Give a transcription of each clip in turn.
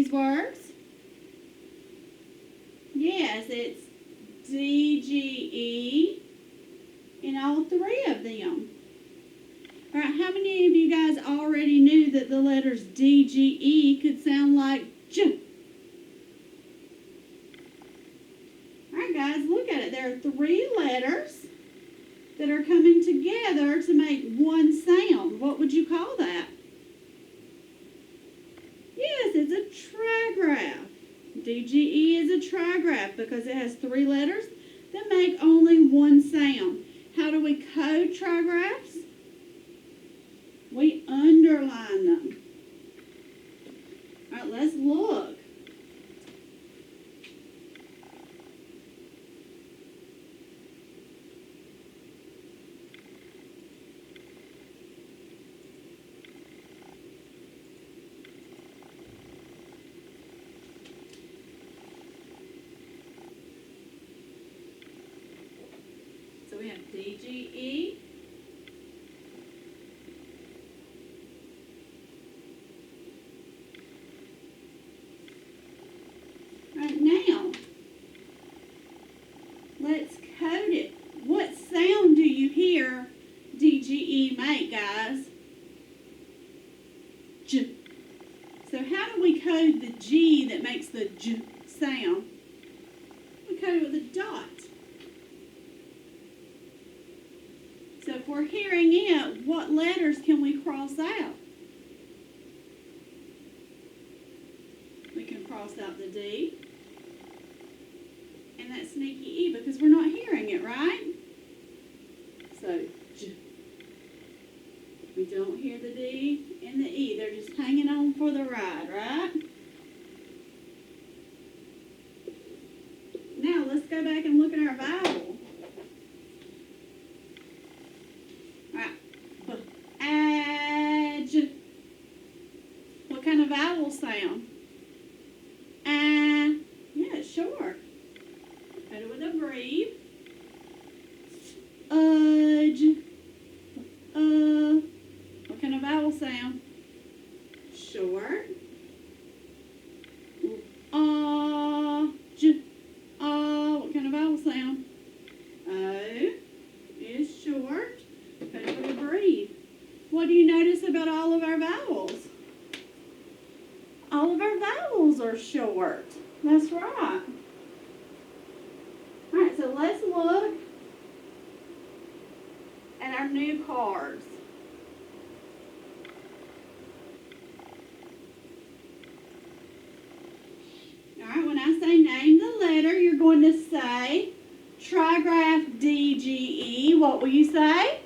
these words? Yes, it's D-G-E in all three of them. All right, how many of you guys already knew that the letters D-G-E could sound like J? All right, guys, look at it. There are three letters that are coming together to make one sound. What would you call that? Yes, it's a trigraph. D-G-E is a trigraph because it has three letters that make only one sound. How do we code trigraphs? We underline them. All right, let's look. So we have D-G-E. Right now, let's code it. What sound do you hear D-G-E make, guys? J. So how do we code the G that makes the J sound? We code it with a dot. So if we're hearing it, what letters can we cross out? We can cross out the D and that sneaky E because we're not hearing it, right? So, J. We don't hear the D and the E. They're just hanging on for the ride, right? Now, let's go back and look at our vowel. All right. Adj. What kind of vowel sound? Yeah, it's short. Put it with a breathe. Udge. What kind of vowel sound? Short. J. What kind of vowel sound? O is short. Put it with a breathe. What do you notice about all of our vowels? All of our vowels are short. That's right. All right, so let's look at our new cards. All right, when I say name the letter, you're going to say trigraph D-G-E. What will you say?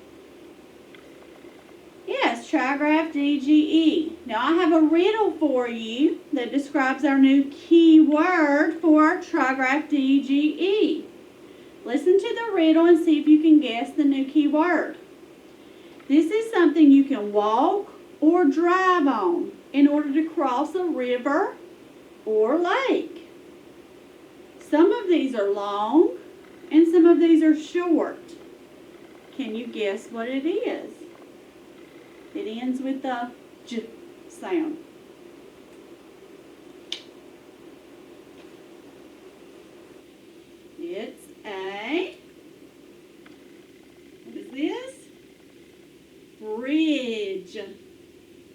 Yes, trigraph D-G-E. Now I have a riddle for you that describes our new key word for our trigraph D-G-E. Listen to the riddle and see if you can guess the new key word. This is something you can walk or drive on in order to cross a river or lake. Some of these are long and some of these are short. Can you guess what it is? It ends with the J sound. It's a, what is this? Bridge.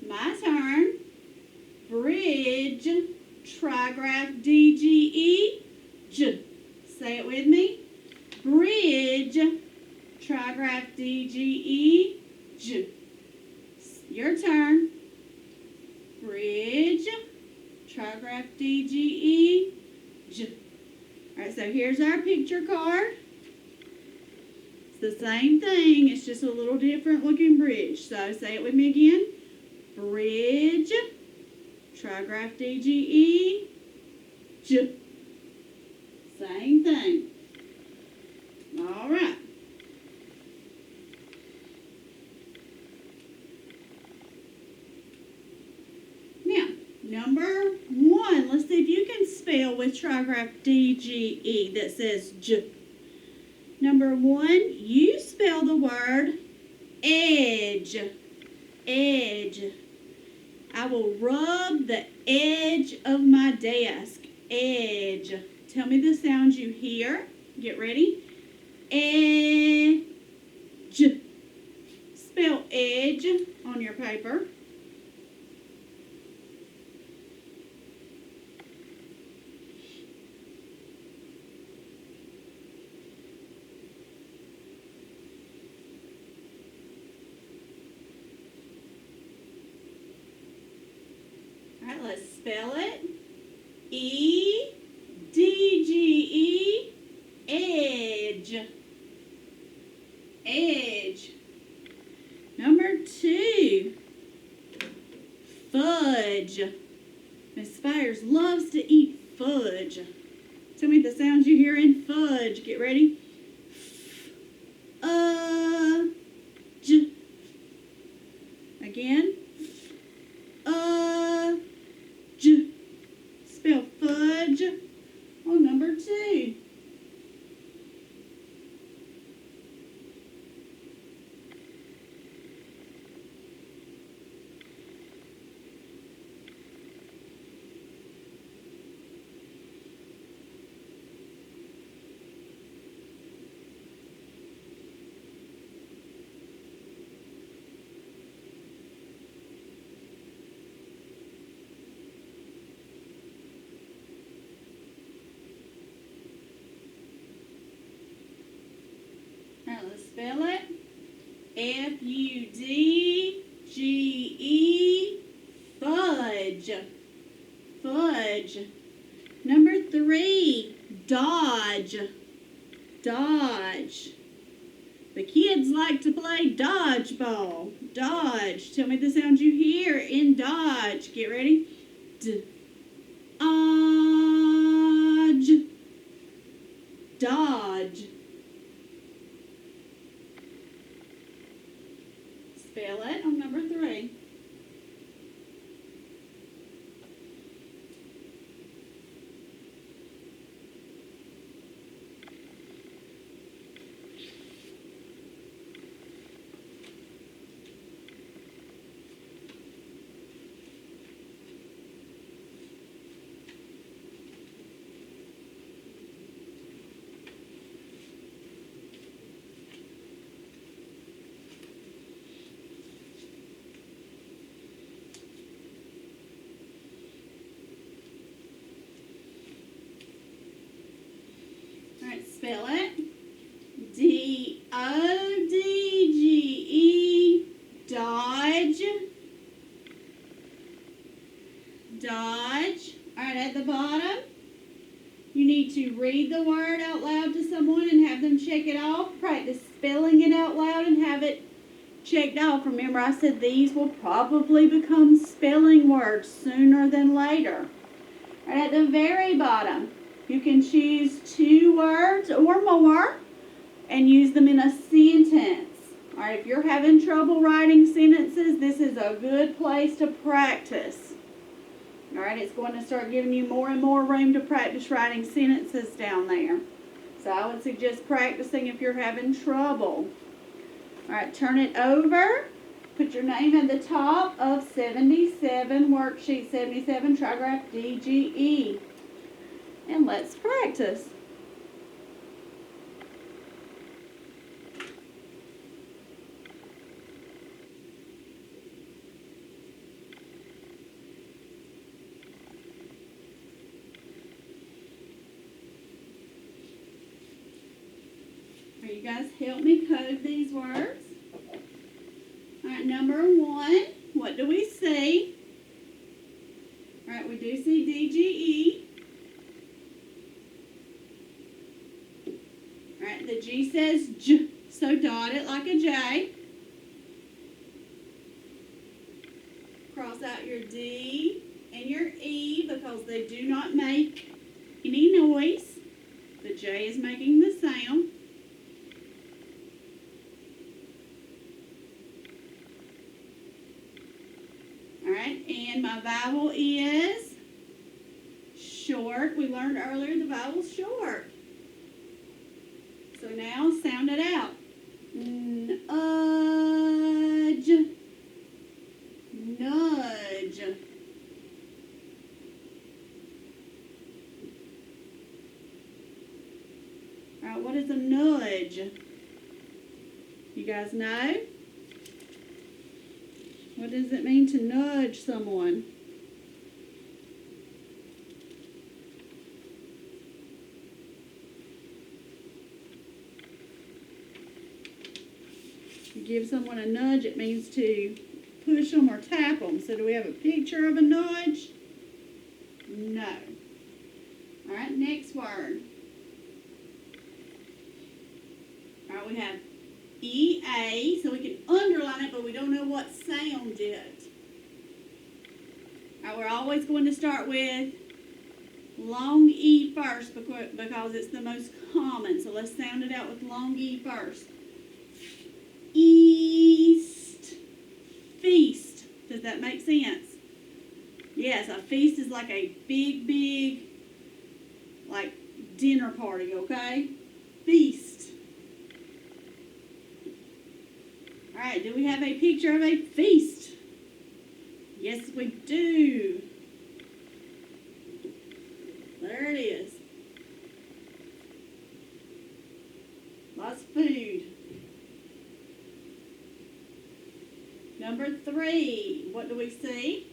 My turn. Bridge, trigraph D-G-E, J. Say it with me. Bridge, trigraph D-G-E, J. Your turn. Bridge, trigraph D-G-E, J. All right, so here's our picture card. It's the same thing. It's just a little different looking bridge. So say it with me again. Bridge, trigraph D-G-E, J. Same thing. All right. Number one, let's see if you can spell with trigraph D-G-E that says J. Number one, you spell the word edge. Edge. I will rub the edge of my desk. Edge. Tell me the sounds you hear. Get ready. Edge. Spell edge on your paper. All right, let's spell it. E-D-G-E, edge. Edge. Number 2, fudge. Miss Spires loves to eat fudge. Tell me the sounds you hear in fudge. Get ready. J. Again. J. Spell fudge on number 2. Now let's spell it. F-U-D-G-E, fudge. Fudge. Number 3, dodge. Dodge. The kids like to play dodgeball. Dodge. Tell me the sounds you hear in dodge. Get ready. Dodge. Dodge. Spell it on number 3. All right, spell it. D-O-D-G-E, dodge. Dodge. All right, at the bottom, you need to read the word out loud to someone and have them check it off. Practice spelling it out loud and have it checked off. Remember, I said these will probably become spelling words sooner than later. All right, at the very bottom, you can choose 2 words or more and use them in a sentence. All right, if you're having trouble writing sentences, this is a good place to practice. All right, it's going to start giving you more and more room to practice writing sentences down there. So I would suggest practicing if you're having trouble. All right, turn it over. Put your name at the top of 77, worksheet 77, trigraph DGE. And let's practice. All right, you guys help me code these words. All right, number 1, what do we see? All right, we do see DGE. All right, the G says J, so dot it like a J. Cross out your D and your E because they do not make any noise. The J is making the sound. All right, and my vowel is short. We learned earlier the vowel's short. So now sound it out. Nudge. Nudge. All right, what is a nudge? You guys know? What does it mean to nudge someone? You give someone a nudge, it means to push them or tap them. So do we have a picture of a nudge? No. All right, next word. All right, we have EA, so we can underline it, but we don't know what sound yet. All right, we're always going to start with long E first because it's the most common. So let's sound it out with long E first. East. Feast. Does that make sense? Yes, a feast is like a big, like dinner party, okay? Feast. All right, do we have a picture of a feast? Yes, we do. There it is. Lots of food. Number 3, what do we see?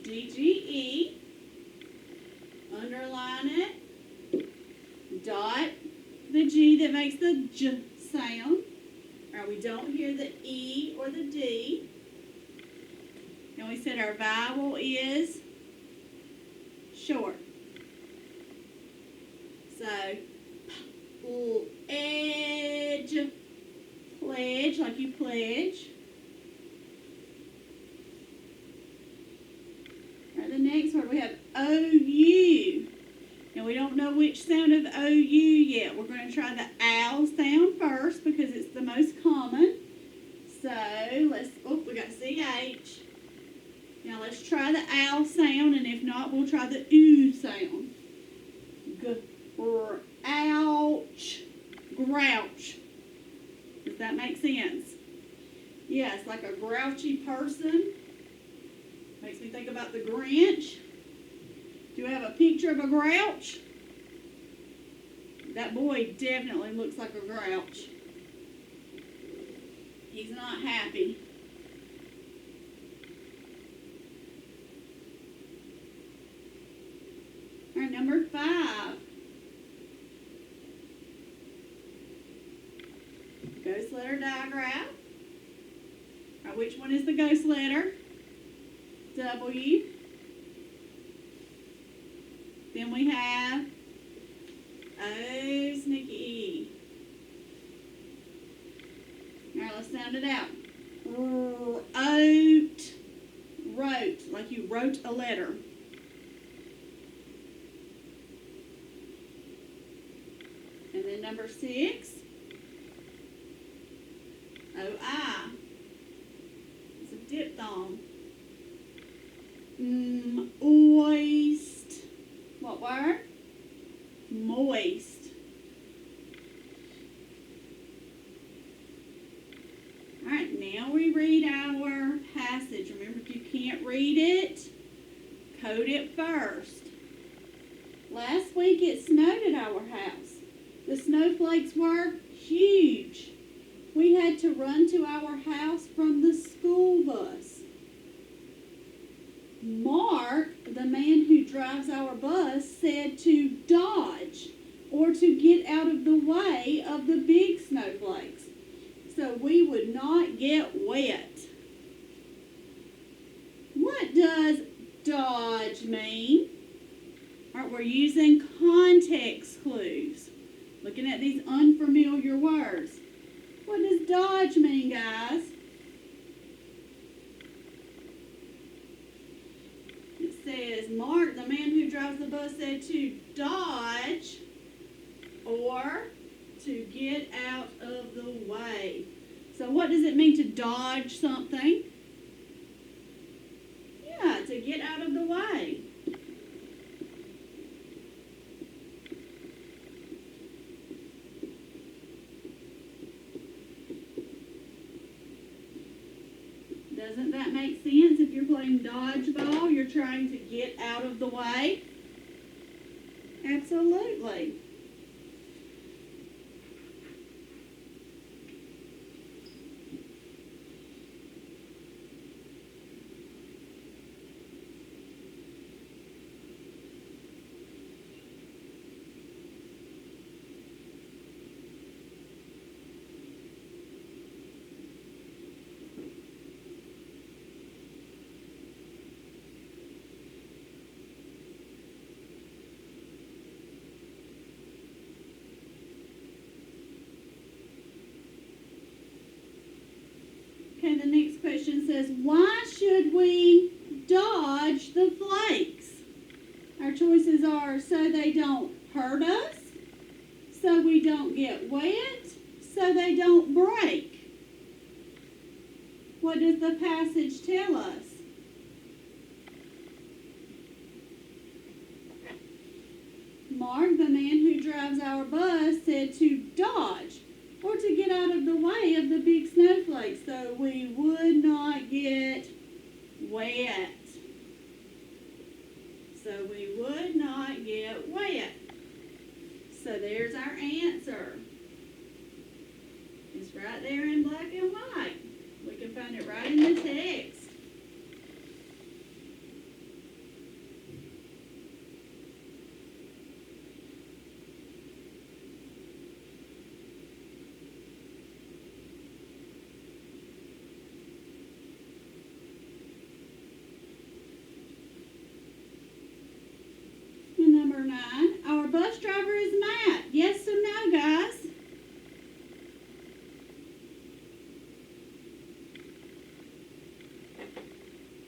DGE. Underline it. Dot the G that makes the J sound. All right, we don't hear the E or the D. And we said our vowel is short. So, edge, pledge, like you pledge. All right, the next word we have OU. And we don't know which sound of OU yet. We're going to try the owl sound first because it's the most common. So, we got CH. Now let's try the owl sound, and if not, we'll try the oo sound. Ouch. Grouch. Does that make sense? Yeah, it's like a grouchy person. Makes me think about the Grinch. Do we have a picture of a grouch? That boy definitely looks like a grouch. He's not happy. All right, number 5. Ghost letter diagram. All right, which one is the ghost letter? W. Then we have O, sneaky E. All right, let's sound it out. Oat, wrote, like you wrote a letter. And then number 6, O-I. It's a diphthong. Moist. What word? Moist. All right, now we read our passage. Remember, if you can't read it, code it first. Last week it snowed at our house. The snowflakes were huge. We had to run to our house from the school bus. Mark, the man who drives our bus, said to dodge or to get out of the way of the big snowflakes so we would not get wet. What does dodge mean? All right, we're using context clues. Looking at these unfamiliar words. What does dodge mean, guys? It says, Mark, the man who drives the bus, said to dodge or to get out of the way. So what does it mean to dodge something? Yeah, to get out of the way. Doesn't that make sense? If you're playing dodgeball, you're trying to get out of the way. Absolutely. Okay, the next question says, why should we dodge the flakes? Our choices are so they don't hurt us, so we don't get wet, so they don't break. What does the passage tell us? Mark, the man who drives our bus, said to dodge or to get out of the way of the big snowflakes so we would not get wet. So we would not get wet. So there's our answer. It's right there in black and white. We can find it right in the text. And number 9, our bus driver is Matt. Yes or no, guys?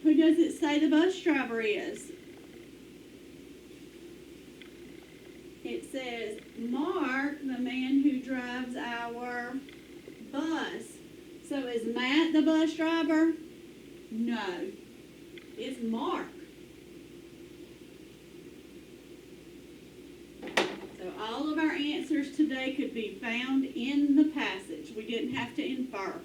Who does it say the bus driver is? It says Mark, the man who drives our bus. So is Matt the bus driver? No. It's Mark. So all of our answers today could be found in the passage. We didn't have to infer.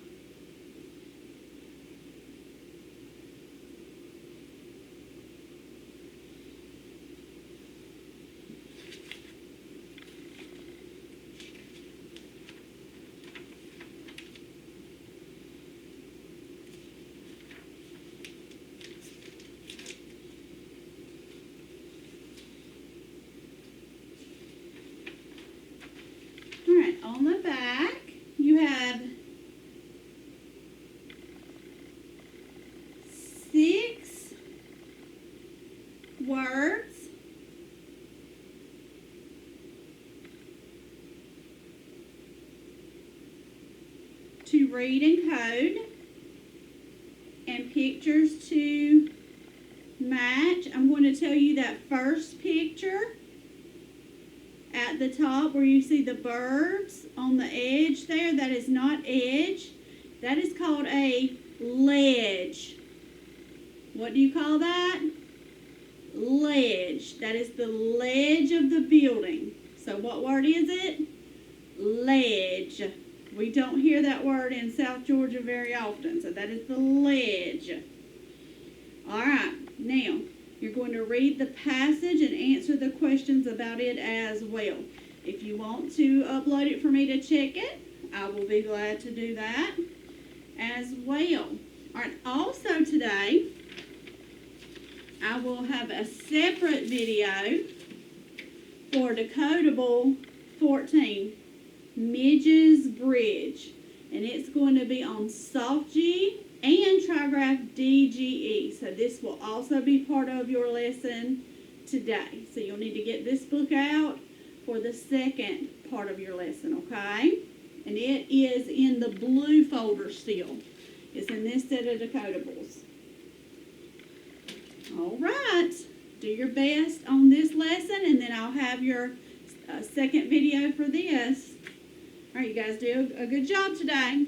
On the back, you have 6 words to read and code and pictures to match. I'm going to tell you that first picture at the top where you see the birds on the edge there, that is not edge. That is called a ledge. What do you call that? Ledge. That is the ledge of the building. So what word is it? Ledge. We don't hear that word in South Georgia very often. So that is the ledge. All right. Now, you're going to read the passage and answer the questions about it as well. If you want to upload it for me to check it, I will be glad to do that as well. All right, also today, I will have a separate video for Decodable 14, Midge's Bridge. And it's going to be on Soft G and Trigraph DGE. So this will also be part of your lesson today. So you'll need to get this book out for the second part of your lesson, okay? And it is in the blue folder still. It's in this set of decodables. All right. Do your best on this lesson, and then I'll have your second video for this. All right, you guys do a good job today.